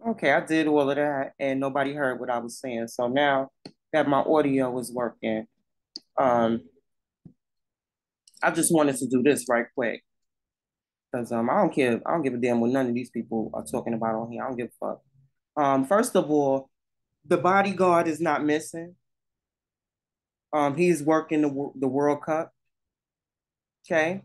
Okay, I did all of that and nobody heard what I was saying. So now that my audio is working, um, I just wanted to do this right quick because I don't care. I don't give a damn what none of these people are talking about on here. I don't give a fuck. First of all, the bodyguard is not missing. He's working the World Cup. Okay,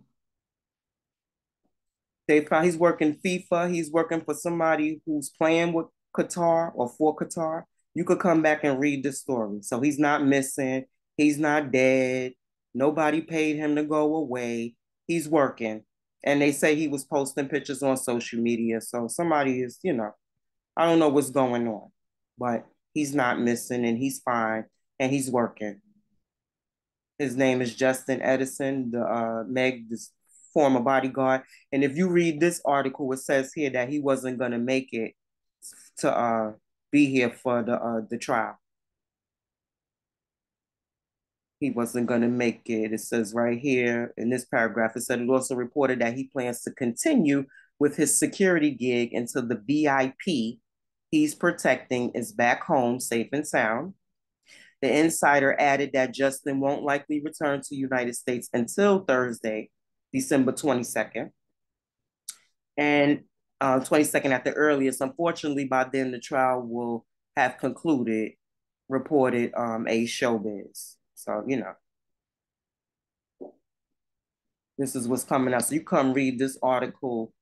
they found he's working FIFA. He's working for somebody who's playing with Qatar or for Qatar. You could come back and read the story. So he's not missing. He's not dead. Nobody paid him to go away. He's working. And they say he was posting pictures on social media. So somebody is, I don't know what's going on, but he's not missing and he's fine and he's working. His name is Justin Edison, the Meg, this former bodyguard. And if you read this article, it says here that he wasn't going to make it to be here for the trial. He wasn't going to make it. It says right here in this paragraph, it said it also reported that he plans to continue with his security gig until the VIP he's protecting is back home safe and sound. The insider added that Justin won't likely return to the United States until Thursday, December 22nd. And 22nd at the earliest. Unfortunately, by then the trial will have concluded, reported a showbiz. So, this is what's coming out. So you come read this article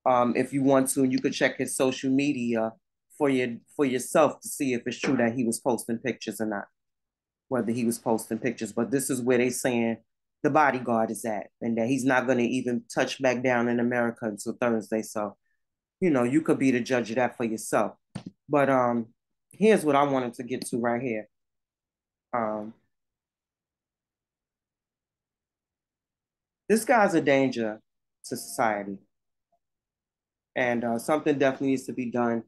if you want to, and you could check his social media for yourself to see if it's true that he was posting pictures or not, whether he was posting pictures. But this is where they saying the bodyguard is at, and that he's not going to even touch back down in America until Thursday. So, you could be the judge of that for yourself. But here's what I wanted to get to right here. Um, this guy's a danger to society, and something definitely needs to be done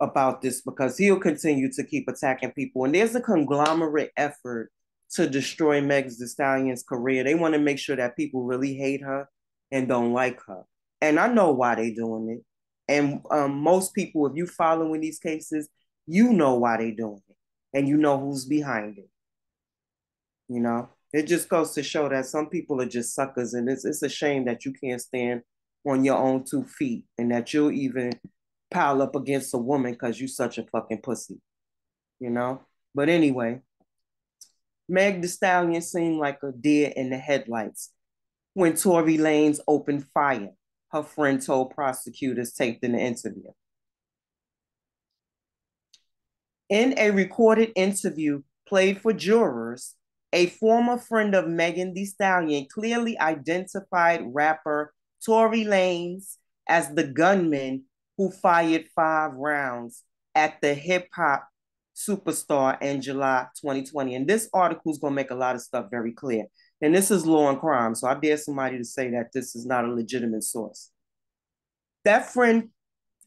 about this because he'll continue to keep attacking people. And there's a conglomerate effort to destroy Meg Thee Stallion's career. They want to make sure that people really hate her and don't like her. And I know why they're doing it. And most people, if you follow in these cases, you know why they're doing it. And you know who's behind it. It just goes to show that some people are just suckers. And it's a shame that you can't stand on your own 2 feet and that you'll even pile up against a woman because you such a fucking pussy, you know? But anyway, Meg Thee Stallion seemed like a deer in the headlights when Tory Lanez opened fire, her friend told prosecutors taped in the interview. In a recorded interview played for jurors, a former friend of Megan Thee Stallion clearly identified rapper Tory Lanez as the gunman who fired 5 rounds at the hip hop superstar in July 2020. And this article is going to make a lot of stuff very clear. And this is Law and Crime. So I dare somebody to say that this is not a legitimate source. That friend,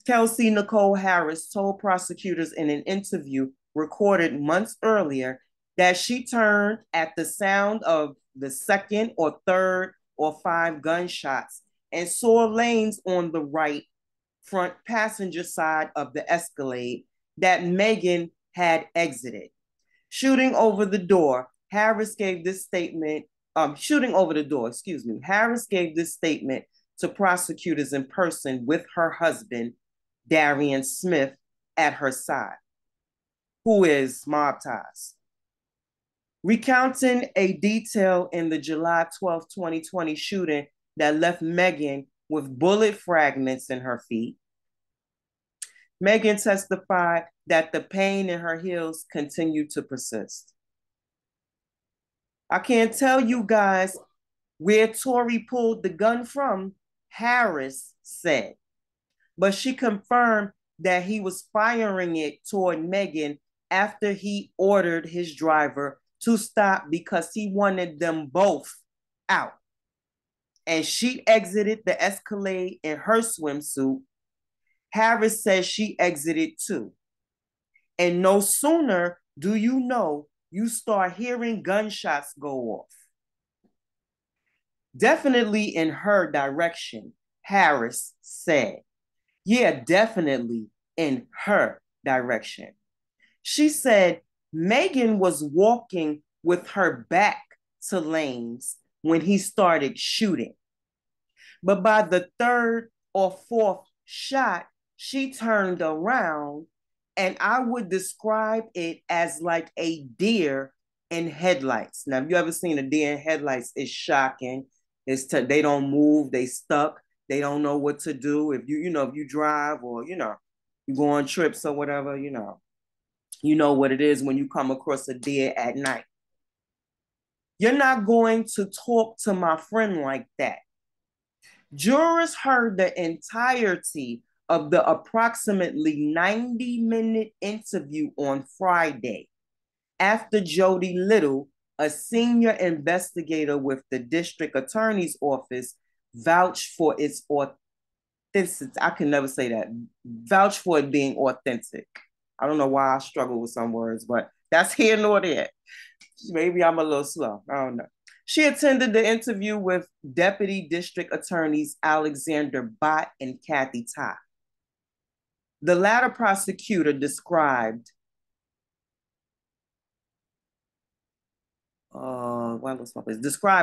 Kelsey NICOLE Harris, told prosecutors in an interview recorded months earlier that she turned at the sound of the second or third or 5 gunshots and saw Lanez on the right front passenger side of the Escalade that Megan had exited. Shooting over the door, Harris gave this statement, shooting over the door, excuse me. Harris gave this statement to prosecutors in person with her husband, Darian Smith, at her side, who is mob ties. Recounting a detail in the July 12th, 2020 shooting that left Megan with bullet fragments in her feet, Megan testified that the pain in her heels continued to persist. I can't tell you guys where Tory pulled the gun from, Harris said, but she confirmed that he was firing it toward Megan after he ordered his driver to stop because he wanted them both out. And she exited the Escalade in her swimsuit. Harris says she exited too. And no sooner do you know, you start hearing gunshots go off. Definitely in her direction, Harris said. Yeah, definitely in her direction. She said Megan was walking with her back to Lane's when he started shooting. But by the third or fourth shot, she turned around, and I would describe it as like a deer in headlights. Now, if you ever seen a deer in headlights, it's shocking. They don't move, they stuck, they don't know what to do. If you drive, or you go on trips or whatever, you know what it is when you come across a deer at night. You're not going to talk to my friend like that. Jurors heard the entirety of the approximately 90-minute interview on Friday after Jody Little, a senior investigator with the district attorney's office, vouched for its authenticity. I can never say that. Vouch for it being authentic. I don't know why I struggle with some words, but that's here nor there. Maybe I'm a little slow. I don't know. She attended the interview with Deputy District Attorneys Alexander Bott and Kathy Ty. The latter prosecutor described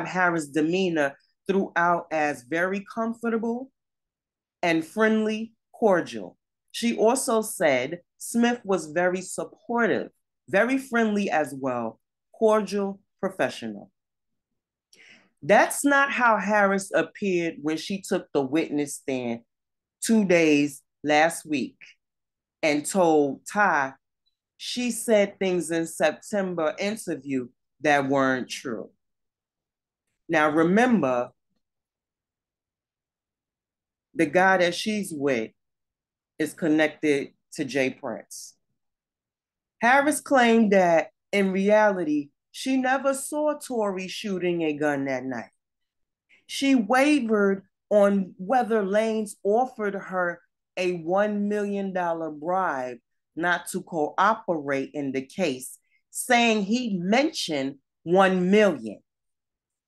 Harris' demeanor throughout as very comfortable and friendly, cordial. She also said Smith was very supportive, very friendly as well, cordial, professional. That's not how Harris appeared when she took the witness stand 2 days last week and told Ty she said things in September interview that weren't true. Now remember, the guy that she's with is connected to Jay Prince. Harris claimed that in reality, she never saw Tory shooting a gun that night. She wavered on whether Lanes offered her a $1 million bribe not to cooperate in the case, saying he mentioned $1 million.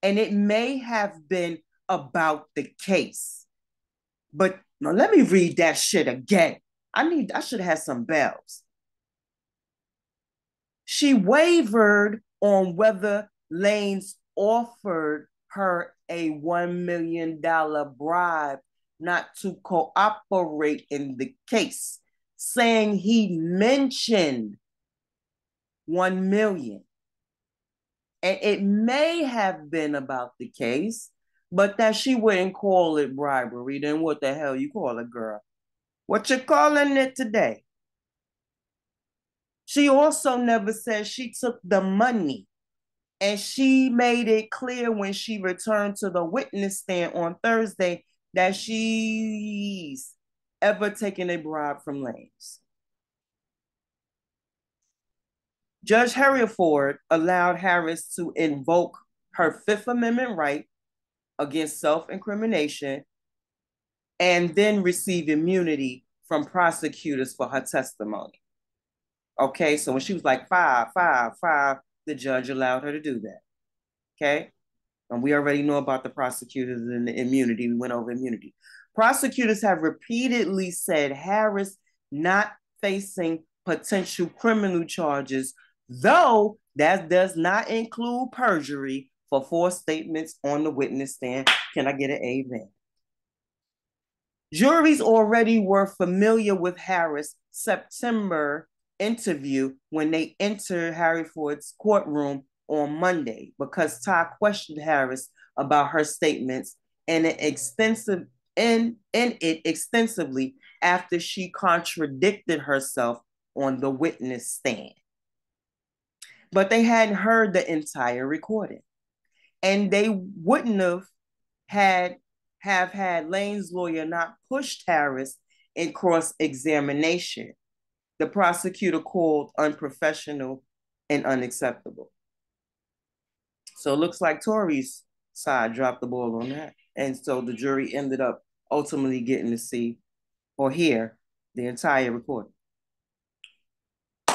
And it may have been about the case. But now let me read that shit again. I should have some bells. She wavered on whether Lanes offered her a $1 million bribe not to cooperate in the case, saying he mentioned $1 million. And it may have been about the case, but that she wouldn't call it bribery. Then what the hell you call it, girl? What you calling it today? She also never said she took the money, and she made it clear when she returned to the witness stand on Thursday that she's ever taken a bribe from Lanes. Judge Hereford allowed Harris to invoke her Fifth Amendment right against self-incrimination and then receive immunity from prosecutors for her testimony. Okay, so when she was like 5, the judge allowed her to do that. Okay, and we already know about the prosecutors and the immunity. We went over immunity. Prosecutors have repeatedly said Harris not facing potential criminal charges, though that does not include perjury for false statements on the witness stand. Can I get an amen? Juries already were familiar with Harris' September interview when they entered Hereford's courtroom on Monday, because Ty questioned Harris about her statements and it extensively after she contradicted herself on the witness stand. But they hadn't heard the entire recording, and they wouldn't have had Lane's lawyer not pushed Harris in cross-examination. The prosecutor called unprofessional and unacceptable. So it looks like Tory's side dropped the ball on that. And so the jury ended up ultimately getting to see or hear the entire recording.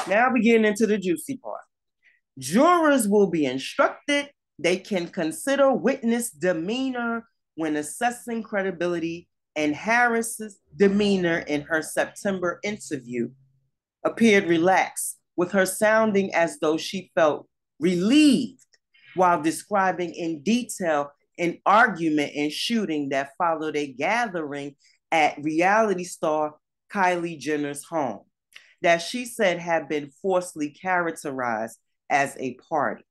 Now we get into the juicy part. Jurors will be instructed they can consider witness demeanor when assessing credibility and Harris's demeanor in her September interview appeared relaxed, with her sounding as though she felt relieved while describing in detail an argument and shooting that followed a gathering at reality star Kylie Jenner's home that she said had been falsely characterized as a party.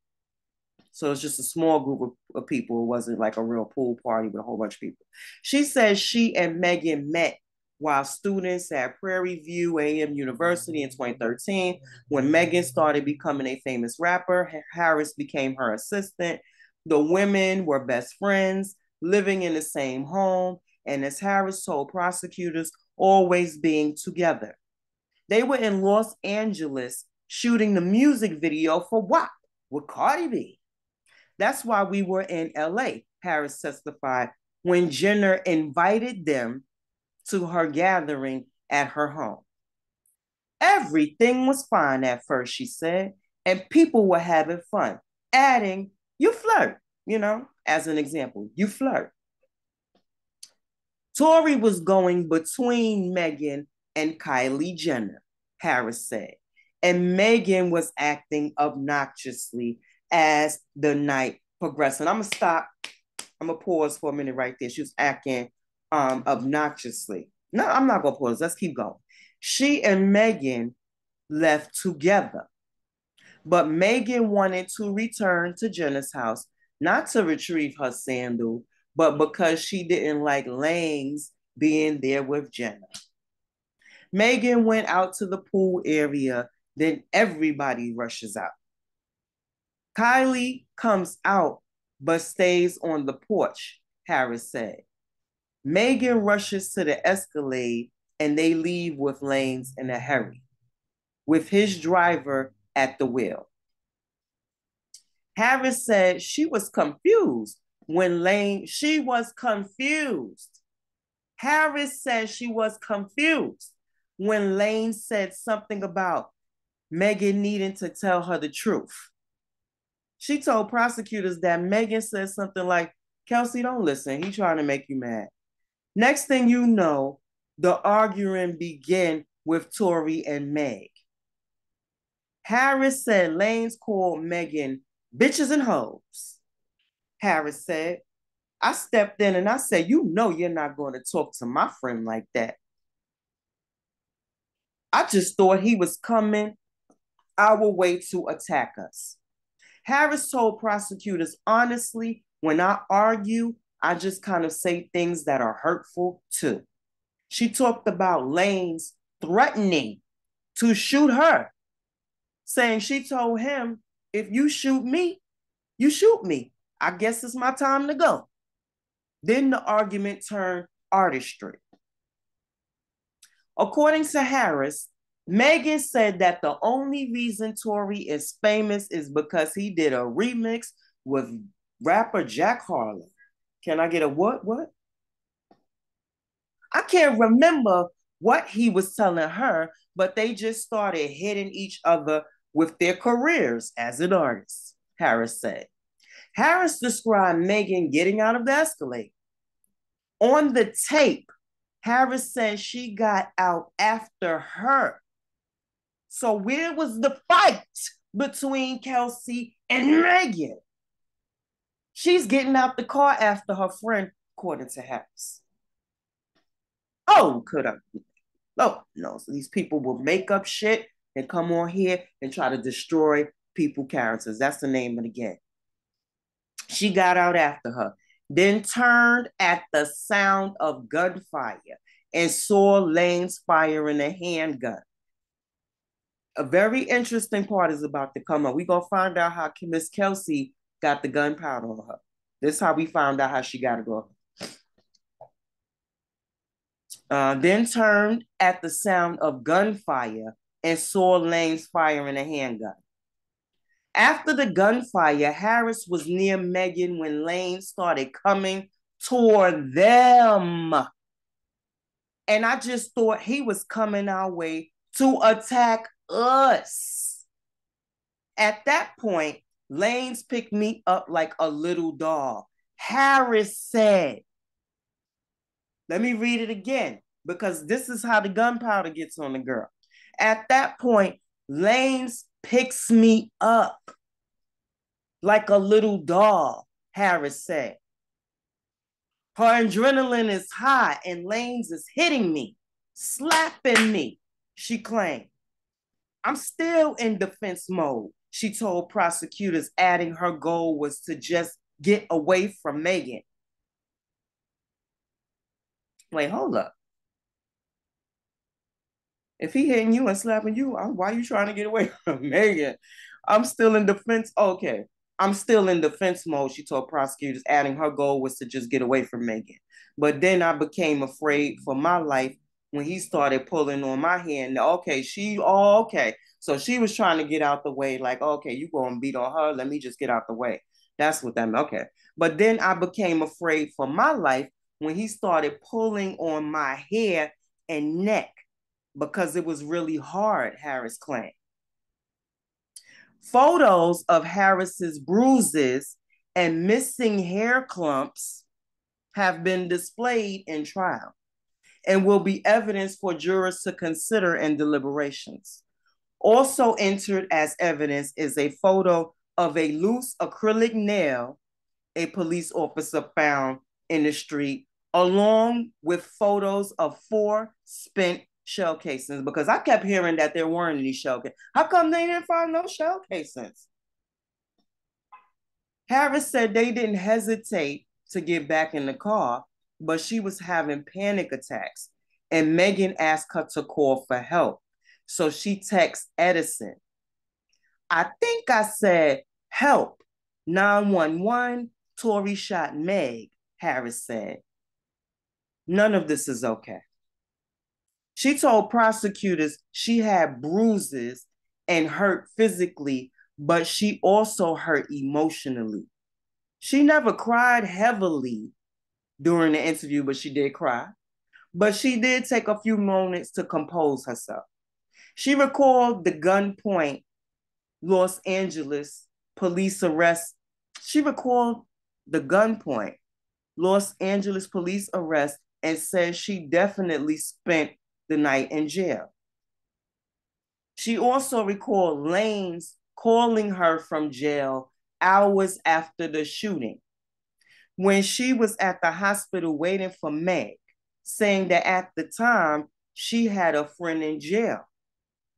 So it's just a small group of people. It wasn't like a real pool party with a whole bunch of people. She says she and Megan met while students at Prairie View A&M University in 2013. When Megan started becoming a famous rapper, Harris became her assistant. The women were best friends, living in the same home, and as Harris told prosecutors, always being together. They were in Los Angeles shooting the music video for WAP with Cardi B. That's why we were in LA, Harris testified, when Jenner invited them to her gathering at her home. Everything was fine at first, she said, and people were having fun, adding, you flirt, as an example, you flirt. Tory was going between Megan and Kylie Jenner, Harris said, and Megan was acting obnoxiously as the night progressed. And I'm going to stop. I'm going to pause for a minute right there. She was acting obnoxiously. No, I'm not going to pause. Let's keep going. She and Megan left together, but Megan wanted to return to Jenner's house, not to retrieve her sandal, but because she didn't like Langs being there with Jenner. Megan went out to the pool area, then everybody rushes out. Kylie comes out, but stays on the porch, Harris said. Megan rushes to the Escalade, and they leave with Langs in a hurry, with his driver at the wheel. Harris said she was confused when she was confused. Harris said she was confused when Lane said something about Megan needing to tell her the truth. She told prosecutors that Megan said something like, Kelsey, don't listen. He's trying to make you mad. Next thing you know, the arguing began with Tory and Meg. Harris said Lanes called Megan bitches and hoes. Harris said, I stepped in and I said, you know you're not going to talk to my friend like that. I just thought he was coming our way to attack us. Harris told prosecutors, honestly, when I argue, I just kind of say things that are hurtful too. She talked about Lanes threatening to shoot her, saying she told him, if you shoot me, you shoot me. I guess it's my time to go. Then the argument turned artistry. According to Harris, Megan said that the only reason Tory is famous is because he did a remix with rapper Jack Harlow. Can I get a what? I can't remember what he was telling her, but they just started hitting each other with their careers as an artist, Harris said. Harris described Megan getting out of the Escalade. On the tape, Harris said she got out after her. So where was the fight between Kelsey and Megan? She's getting out the car after her friend, according to Harris. Oh, could I? Oh, no. So these people will make up shit and come on here and try to destroy people's characters. That's the name of the game. She got out after her, then turned at the sound of gunfire and saw Lanes firing a handgun. A very interesting part is about to come up. We're going to find out how Miss Kelsey got the gunpowder on her. This is how we found out how she got it on her. Then turned at the sound of gunfire and saw Lanes firing a handgun. After the gunfire, Harris was near Megan when Lane started coming toward them. And I just thought he was coming our way to attack us. At that point, Lanes picked me up like a little dog. Harris said, Let me read it again, because this is how the gunpowder gets on the girl. At that point, Lanes picks me up like a little doll, Harris said. Her adrenaline is high and Lanes is hitting me, slapping me, she claimed. I'm still in defense mode, she told prosecutors, adding her goal was to just get away from Megan. Wait, hold up. If he hitting you and slapping you, why are you trying to get away from Megan? I'm still in defense. Okay. I'm still in defense mode, she told prosecutors, adding her goal was to just get away from Megan. But then I became afraid for my life when he started pulling on my hand. Okay, okay. So she was trying to get out the way, like, okay, you going to beat on her. Let me just get out the way. That's what that meant. Okay. But then I became afraid for my life when he started pulling on my hair and neck because it was really hard, Harris claimed. Photos of Harris's bruises and missing hair clumps have been displayed in trial and will be evidence for jurors to consider in deliberations. Also entered as evidence is a photo of a loose acrylic nail a police officer found in the street, along with photos of 4 spent shell casings, because I kept hearing that there weren't any shell casings. How come they didn't find no shell casings? Harris said they didn't hesitate to get back in the car, but she was having panic attacks, and Megan asked her to call for help. So she texted Edison. I think I said, help, 911, Tory shot Meg, Harris said. None of this is okay. She told prosecutors she had bruises and hurt physically, but she also hurt emotionally. She never cried heavily during the interview, but she did cry. But she did take a few moments to compose herself. She recalled the gunpoint Los Angeles police arrest. She recalled the gunpoint Los Angeles police arrest and says she definitely spent the night in jail. She also recalled Lanes calling her from jail hours after the shooting when she was at the hospital waiting for Meg, saying that at the time she had a friend in jail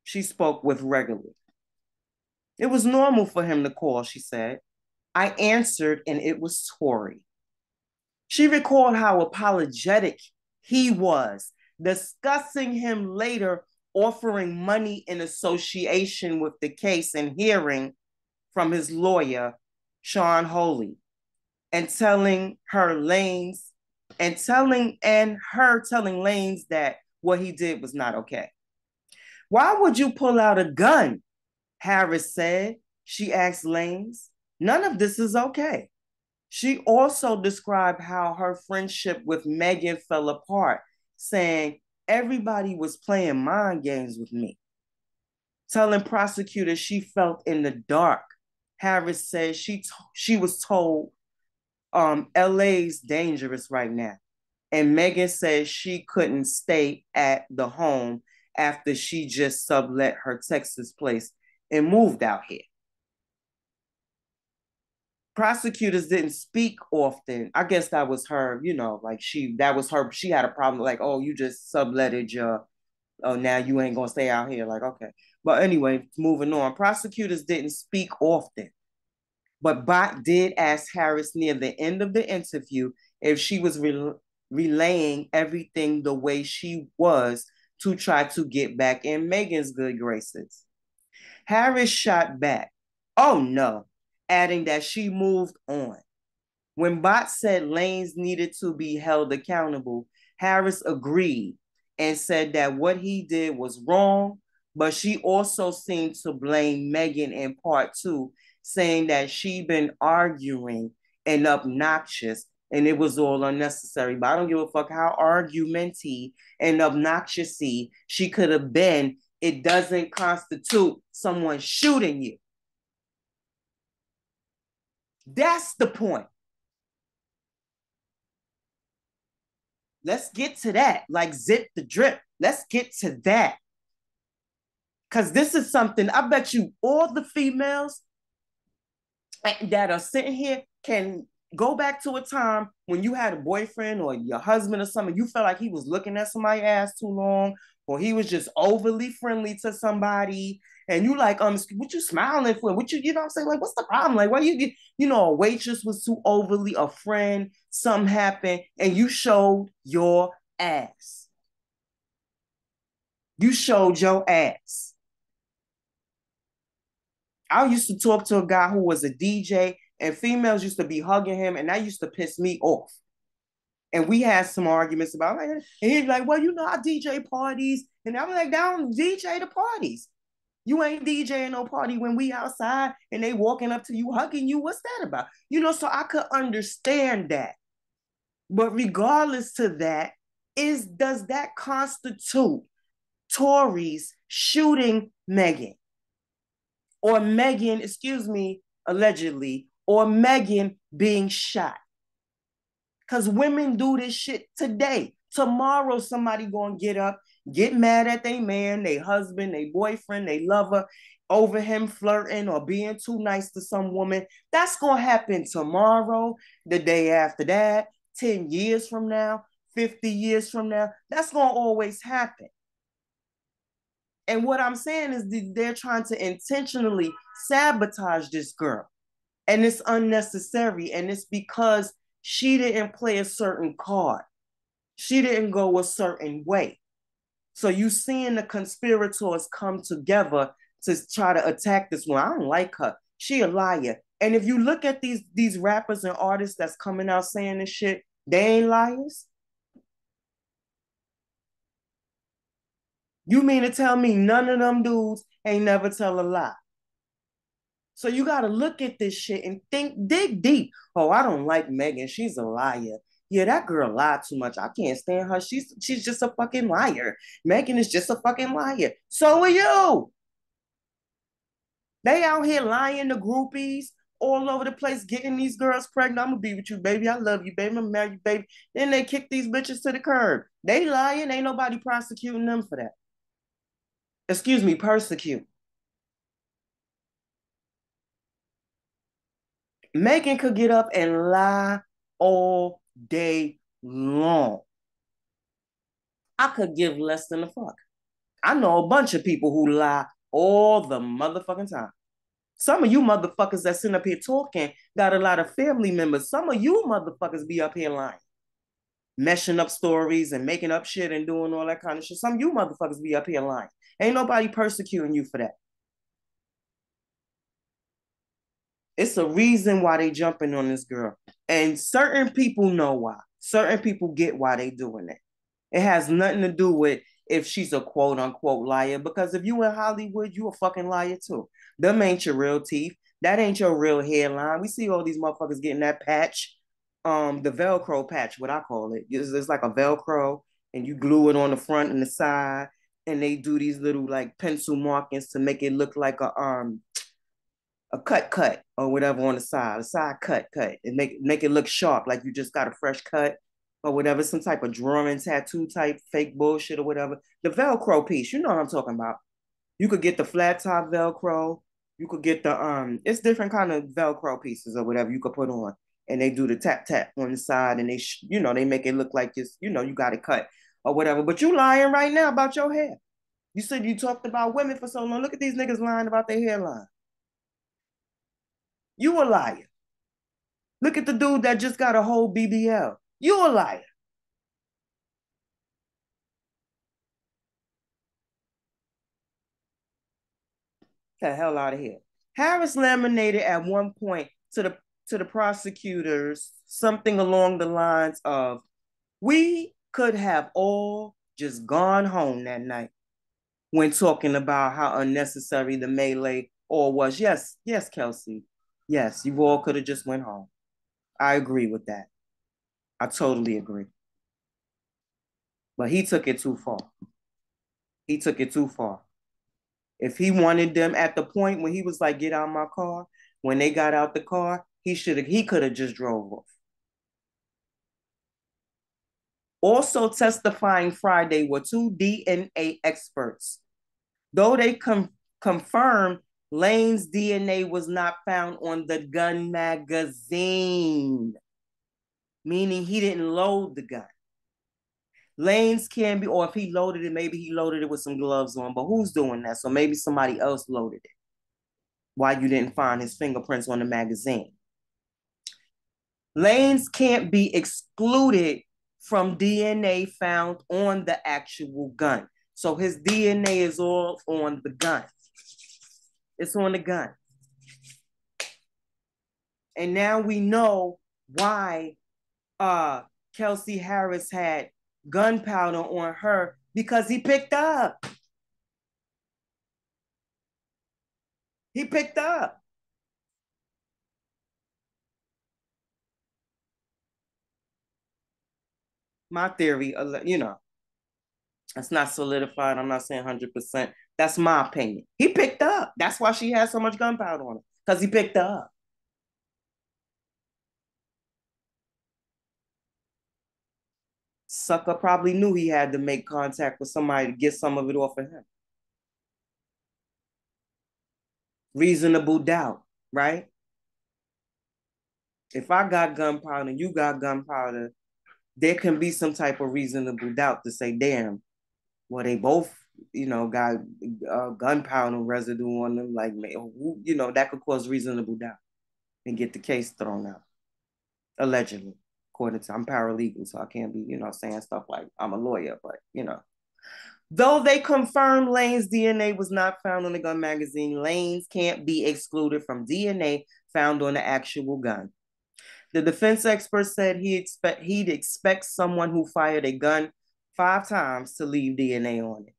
she spoke with regularly. It was normal for him to call, she said. I answered and it was Tory. She recalled how apologetic he was, discussing him later offering money in association with the case and hearing from his lawyer, Sean Holy, and telling Lanes that what he did was not okay. Why would you pull out a gun? Harris said. She asked Lanes. None of this is okay. She also described how her friendship with Megan fell apart, saying everybody was playing mind games with me. Telling prosecutors she felt in the dark. Harris said she was told LA's dangerous right now. And Megan said she couldn't stay at the home after she just sublet her Texas place and moved out here. Prosecutors didn't speak often. I guess that was her, like she had a problem, like, oh, you just subletted now you ain't gonna stay out here. Like, okay. But anyway, moving on. Prosecutors didn't speak often. But Bott did ask Harris near the end of the interview if she was relaying everything the way she was to try to get back in Megan's good graces. Harris shot back, oh no, adding that she moved on. When Bott said Lanes needed to be held accountable, Harris agreed and said that what he did was wrong, but she also seemed to blame Megan in part too, saying that she'd been arguing and obnoxious and it was all unnecessary. But I don't give a fuck how argumenty and obnoxiousy she could have been. It doesn't constitute someone shooting you. That's the point. Let's get to that. Like zip the drip. Let's get to that. Because this is something I bet you all the females that are sitting here can go back to a time when you had a boyfriend or your husband or something, you felt like he was looking at somebody's ass too long, or he was just overly friendly to somebody, and you like, what you smiling for? What you know what I'm saying? Like, what's the problem? Like, why a waitress was too overly a friend, something happened, and you showed your ass. You showed your ass. I used to talk to a guy who was a DJ, and females used to be hugging him, and that used to piss me off. And we had some arguments about it. And he's like, well, I DJ parties. And I'm like, down DJ the parties. You ain't DJing no party when we outside and they walking up to you, hugging you. What's that about? So I could understand that. But regardless to that, does that constitute Tory's shooting Megan? Or Megan, excuse me, allegedly, or Megan being shot? Because women do this shit today. Tomorrow, somebody gonna get up, get mad at their man, their husband, their boyfriend, their lover, over him flirting or being too nice to some woman. That's gonna happen tomorrow, the day after that, 10 years from now, 50 years from now. That's gonna always happen. And what I'm saying is they're trying to intentionally sabotage this girl. And it's unnecessary. And it's because she didn't play a certain card. She didn't go a certain way. So you seeing the conspirators come together to try to attack this one. I don't like her. She a liar. And if you look at these rappers and artists that's coming out saying this shit, they ain't liars. You mean to tell me none of them dudes ain't never tell a lie? So you got to look at this shit and dig deep. Oh, I don't like Megan. She's a liar. Yeah, that girl lied too much. I can't stand her. She's just a fucking liar. Megan is just a fucking liar. So are you. They out here lying to groupies all over the place, getting these girls pregnant. I'm gonna be with you, baby. I love you, baby. I'm gonna marry you, baby. Then they kick these bitches to the curb. They lying. Ain't nobody prosecuting them for that. Excuse me, persecute. Megan could get up and lie all day long. I could give less than a fuck. I know a bunch of people who lie all the motherfucking time. Some of you motherfuckers that sit up here talking got a lot of family members. Some of you motherfuckers be up here lying, meshing up stories and making up shit and doing all that kind of shit. Some of you motherfuckers be up here lying. Ain't nobody persecuting you for that. It's a reason why they jumping on this girl. And certain people know why. Certain people get why they doing it. It has nothing to do with if she's a quote unquote liar, because if you in Hollywood, you a fucking liar too. Them ain't your real teeth. That ain't your real hairline. We see all these motherfuckers getting that patch, the Velcro patch, what I call it. It's like a Velcro, and you glue it on the front and the side, and they do these little like pencil markings to make it look like a cut or whatever on the side, a side cut, and make it look sharp, like you just got a fresh cut or whatever, some type of drawing tattoo type fake bullshit or whatever. The Velcro piece, you know what I'm talking about. You could get the flat top Velcro. You could get it's different kind of Velcro pieces or whatever you could put on, and they do the tap tap on the side, and they make it look like it's you got it cut or whatever. But you lying right now about your hair. You said you talked about women for so long. Look at these niggas lying about their hairline. You a liar. Look at the dude that just got a whole BBL. You a liar. Get the hell out of here. Harris laminated at one point to the prosecutors something along the lines of, we could have all just gone home that night, when talking about how unnecessary the melee all was. Yes, yes, Kelsey. Yes, you all could have just went home. I agree with that. I totally agree. But he took it too far. He took it too far. If he wanted them at the point when he was like, get out of my car, when they got out the car, he could have just drove off. Also testifying Friday were two DNA experts. Though they confirmed Lane's DNA was not found on the gun magazine, meaning he didn't load the gun. Lane's can be, or if he loaded it, maybe he loaded it with some gloves on, but who's doing that? So maybe somebody else loaded it. Why you didn't find his fingerprints on the magazine? Lane's can't be excluded from DNA found on the actual gun. So his DNA is all on the gun. It's on the gun. And now we know why Kelsey Harris had gunpowder on her, because he picked up. He picked up. My theory, it's not solidified. I'm not saying 100%. That's my opinion. He picked up. That's why she had so much gunpowder on her, because he picked up. Sucker probably knew he had to make contact with somebody to get some of it off of him. Reasonable doubt, right? If I got gunpowder and you got gunpowder, there can be some type of reasonable doubt to say, damn, well, they both, got gunpowder residue on them. Like, that could cause reasonable doubt and get the case thrown out. Allegedly, according to, I'm paralegal, so I can't be, saying stuff like I'm a lawyer, but, Though they confirmed Lane's DNA was not found on the gun magazine, Lane's can't be excluded from DNA found on the actual gun. The defense expert said he'd expect someone who fired a gun 5 times to leave DNA on it.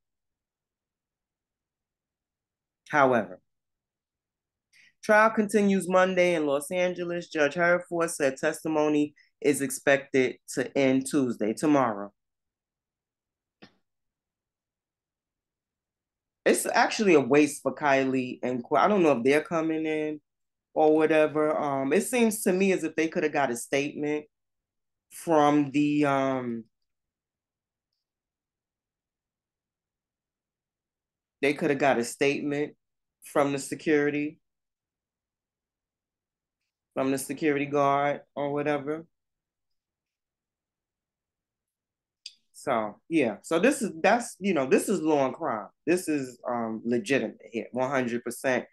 However, trial continues Monday in Los Angeles. Judge Hereford said testimony is expected to end Tuesday, tomorrow. It's actually a waste for Kylie and I don't know if they're coming in or whatever. It seems to me as if they could have got a statement from the they could have got a statement from the security guard or whatever. So yeah, so this is law and crime. This is legitimate here, 100%.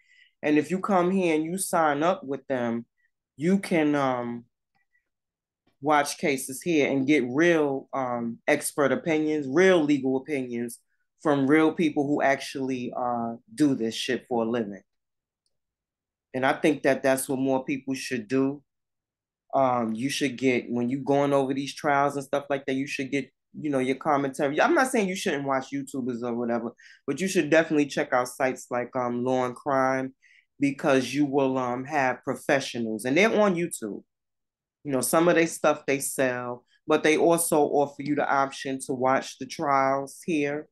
And if you come here and you sign up with them, you can watch cases here and get real expert opinions, real legal opinions from real people who actually do this shit for a living. And I think that that's what more people should do. You should get, when you going over these trials and stuff like that, you should get, your commentary. I'm not saying you shouldn't watch YouTubers or whatever, but you should definitely check out sites like Law and Crime, because you will have professionals, and they're on YouTube. Some of their stuff they sell, but they also offer you the option to watch the trials here.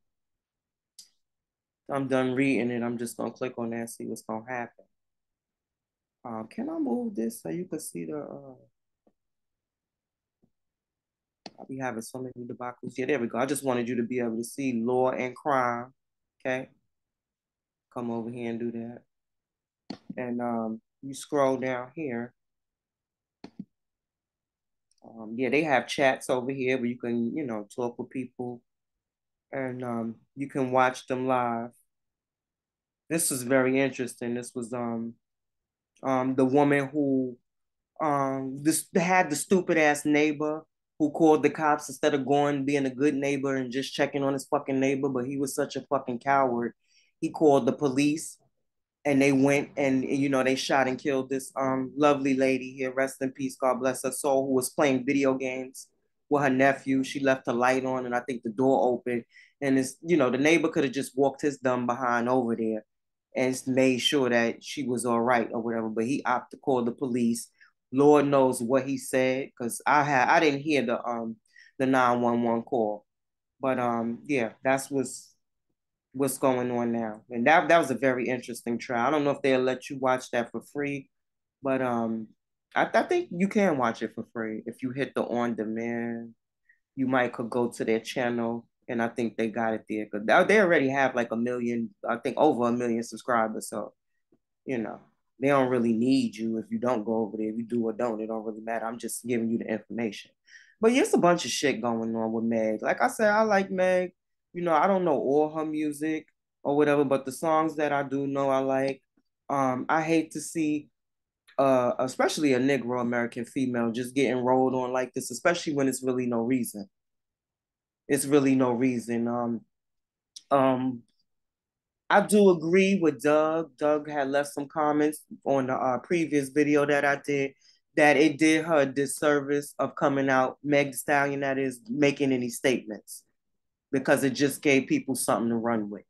I'm done reading it. I'm just gonna click on that and see what's gonna happen. Can I move this so you can see the I'll be having so many debacles. Yeah, there we go. I just wanted you to be able to see Law and Crime. Okay. Come over here and do that. And you scroll down here. Yeah, they have chats over here where you can, talk with people, and you can watch them live. This was very interesting. This was the woman who this had the stupid ass neighbor who called the cops instead of going being a good neighbor and just checking on his fucking neighbor, but he was such a fucking coward. He called the police, and they went and they shot and killed this lovely lady here, rest in peace, God bless her soul, who was playing video games with her nephew. She left the light on and I think the door open, and it's the neighbor could have just walked his dumb behind over there and made sure that she was all right or whatever, but he opted to call the police. Lord knows what he said, because I didn't hear the 911 call, but yeah, that's what's going on now. And that was a very interesting trial. I don't know if they'll let you watch that for free, but I think you can watch it for free if you hit the on demand. you might could go to their channel, and I think they got it there because they already have like 1 million, I think over 1 million subscribers. So you know, they don't really need you if you don't go over there. If you do or don't, it don't really matter. I'm just giving you the information. But yeah, it's a bunch of shit going on with Meg. Like I said, I like Meg. You know, I don't know all her music or whatever, but the songs that I do know I like. I hate to see especially a Negro American female just getting rolled on like this, especially when it's really no reason. It's really no reason. Um, I do agree with Doug. Doug had left some comments on the previous video that I did that it did her a disservice of coming out, Meg Thee Stallion, that is, making any statements because it just gave people something to run with,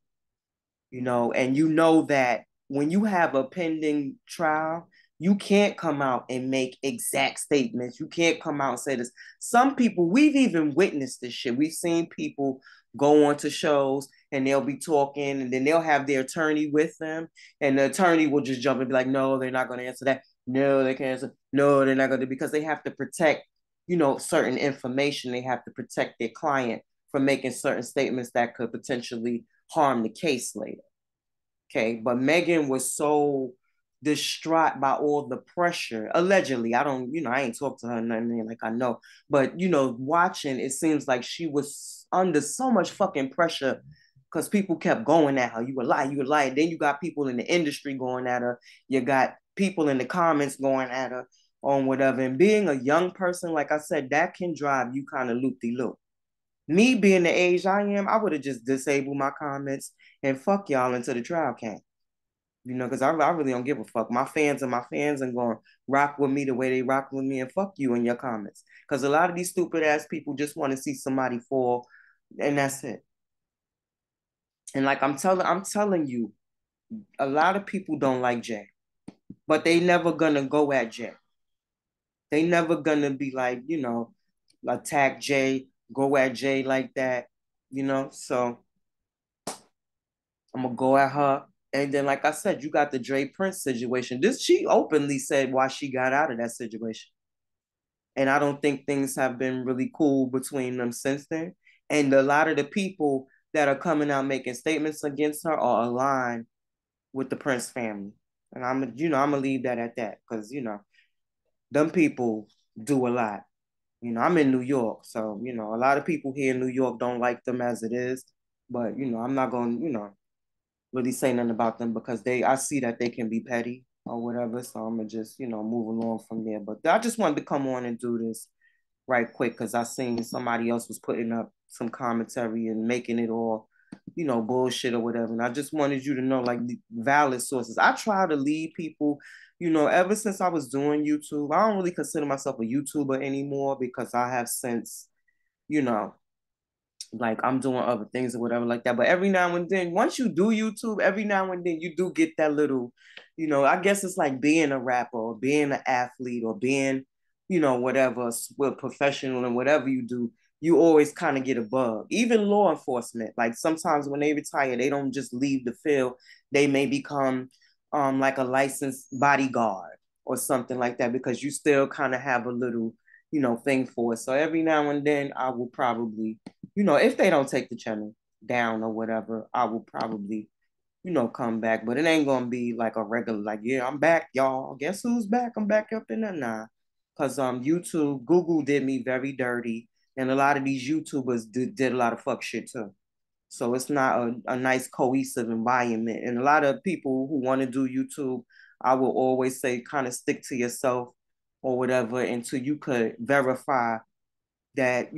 you know, and you know that when you have a pending trial, you can't come out and make exact statements. You can't come out and say this. Some people, we've even witnessed this shit. We've seen people go on to shows and they'll be talking and then they'll have their attorney with them and the attorney will just jump and be like, no, they're not going to answer that. No, they can't answer. No, they're not going to, because they have to protect, you know, certain information. They have to protect their client from making certain statements that could potentially harm the case later. Okay, but Megan was so distraught by all the pressure. Allegedly, I don't, you know, I ain't talked to her nothing like I know, but you know, watching, it seems like she was under so much fucking pressure because people kept going at her. You would lie, you would lie. Then you got people in the industry going at her. You got people in the comments going at her on whatever. And being a young person, like I said, that can drive you kind of loop-de-loop. Me being the age I am, I would have just disabled my comments and fuck y'all until the trial came. You know, because I really don't give a fuck. My fans are my fans and going to rock with me the way they rock with me and fuck you in your comments. Because a lot of these stupid ass people just want to see somebody fall and that's it. And like I'm telling you, a lot of people don't like Jay, but they never gonna go at Jay. They never gonna be like, you know, attack Jay, go at Jay like that, you know. So I'm gonna go at her. And then, like I said, you got the Dre Prince situation. This she openly said why she got out of that situation. And I don't think things have been really cool between them since then. And a lot of the people that are coming out making statements against her are aligned with the Prince family. And I'm gonna leave that at that because them people do a lot. I'm in New York, so a lot of people here in New York don't like them as it is. But I'm not gonna really say nothing about them because I see that they can be petty or whatever. So I'm gonna just move along from there. But I just wanted to come on and do this right quick because I seen somebody else was putting up some commentary and making it all bullshit or whatever. And I just wanted you to know, like, the valid sources. I try to lead people, ever since I was doing YouTube. I don't really consider myself a YouTuber anymore because I have since, you know, like I'm doing other things or whatever like that. But every now and then, once you do YouTube, every now and then you do get that little, I guess it's like being a rapper or being an athlete or being, whatever, with professional and whatever you do, you always kind of get a bug. Even law enforcement, like sometimes when they retire, they don't just leave the field. They may become like a licensed bodyguard or something like that because you still kind of have a little, thing for it. So every now and then I will probably if they don't take the channel down or whatever, I will probably, come back. But it ain't gonna be like a regular, like, yeah, I'm back, y'all. Guess who's back? I'm back up in there now. Cause YouTube, Google did me very dirty. And a lot of these YouTubers did a lot of fuck shit too. So it's not a nice cohesive environment. And a lot of people who want to do YouTube, I will always say kind of stick to yourself or whatever until you could verify that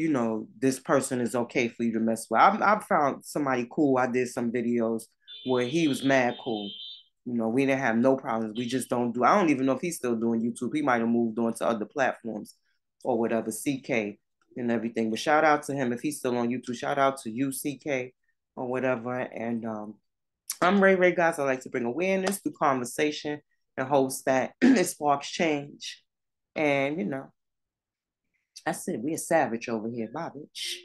this person is okay for you to mess with. I found somebody cool. I did some videos where he was mad cool. We didn't have no problems. We just don't do. I don't even know if he's still doing YouTube. He might have moved on to other platforms or whatever, CK and everything. But shout out to him if he's still on YouTube. Shout out to you, CK, or whatever. And I'm Ray Ray, guys. I like to bring awareness through conversation and hopes that it sparks change. And I said, we a savage over here, bye, bitch.